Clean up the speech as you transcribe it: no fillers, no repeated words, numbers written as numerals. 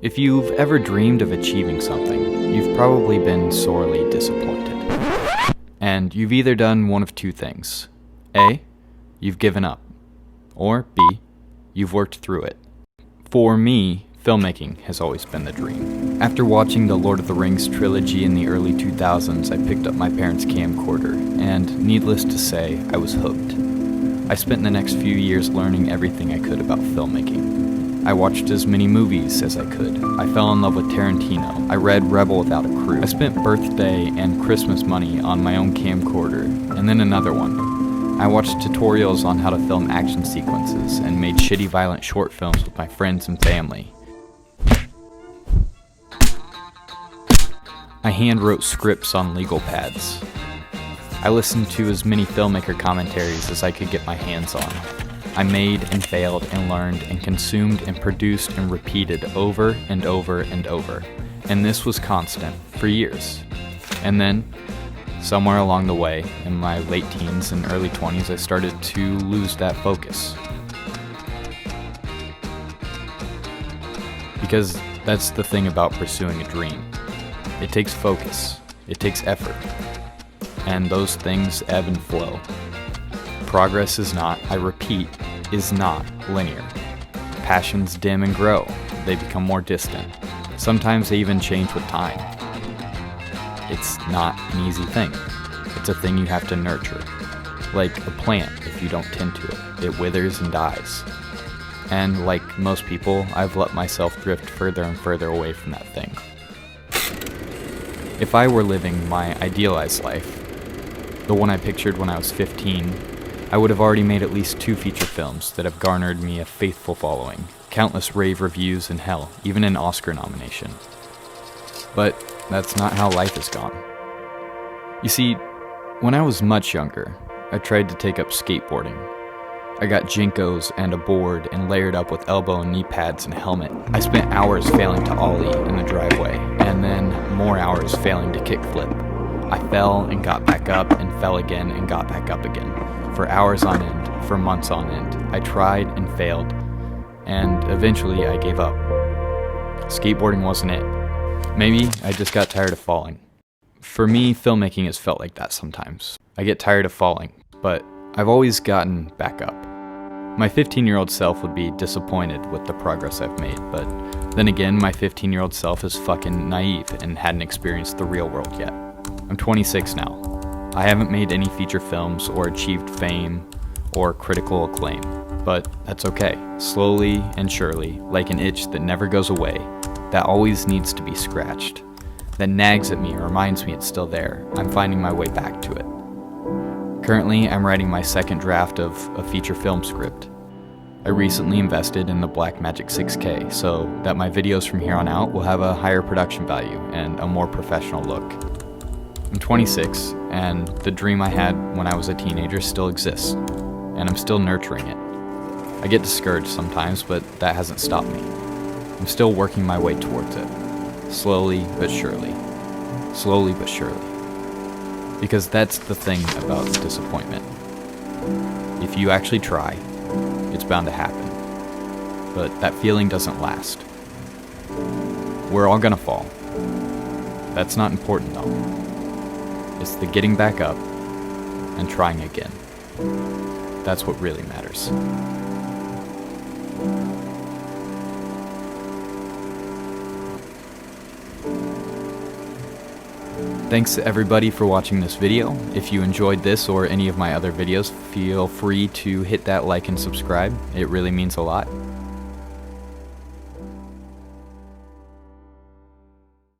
If you've ever dreamed of achieving something, you've probably been sorely disappointed. And you've either done one of two things. A, you've given up. Or B, you've worked through it. For me, filmmaking has always been the dream. After watching the Lord of the Rings trilogy in the early 2000s, I picked up my parents' camcorder, and needless to say, I was hooked. I spent the next few years learning everything I could about filmmaking. I watched as many movies as I could. I fell in love with Tarantino. I read Rebel Without a Crew. I spent birthday and Christmas money on my own camcorder, and then another one. I watched tutorials on how to film action sequences and made shitty violent short films with my friends and family. I hand-wrote scripts on legal pads. I listened to as many filmmaker commentaries as I could get my hands on. I made and failed and learned and consumed and produced and repeated over and over and over. And this was constant for years. And then, somewhere along the way, in my late teens and early 20s, I started to lose that focus. Because that's the thing about pursuing a dream. It takes focus. It takes effort. And those things ebb and flow. Progress is not, I repeat, is not linear. Passions dim and grow. They become more distant. Sometimes they even change with time. It's not an easy thing. It's a thing you have to nurture. Like a plant, if you don't tend to it, it withers and dies. And like most people, I've let myself drift further and further away from that thing. If I were living my idealized life, the one I pictured when I was 15, I would have already made at least 2 feature films that have garnered me a faithful following, countless rave reviews, and hell, even an Oscar nomination. But that's not how life has gone. You see, when I was much younger, I tried to take up skateboarding. I got Jinkos and a board and layered up with elbow and knee pads and a helmet. I spent hours failing to ollie in the driveway, and then more hours failing to kickflip. I fell and got back up and fell again and got back up again. For hours on end, for months on end. I tried and failed, and eventually I gave up. Skateboarding wasn't it. Maybe I just got tired of falling. For me, filmmaking has felt like that sometimes. I get tired of falling, but I've always gotten back up. My 15-year-old self would be disappointed with the progress I've made, but then again, my 15-year-old self is fucking naive and hadn't experienced the real world yet. I'm 26 now. I haven't made any feature films or achieved fame or critical acclaim, but that's okay. Slowly and surely, like an itch that never goes away, that always needs to be scratched, that nags at me and reminds me it's still there, I'm finding my way back to it. Currently, I'm writing my second draft of a feature film script. I recently invested in the Blackmagic 6K so that my videos from here on out will have a higher production value and a more professional look. I'm 26, and the dream I had when I was a teenager still exists, and I'm still nurturing it. I get discouraged sometimes, but that hasn't stopped me. I'm still working my way towards it, slowly but surely. Slowly but surely. Because that's the thing about disappointment. If you actually try, it's bound to happen. But that feeling doesn't last. We're all gonna fall. That's not important though. It's the getting back up and trying again. That's what really matters. Thanks to everybody for watching this video. If you enjoyed this or any of my other videos, feel free to hit that like and subscribe. It really means a lot.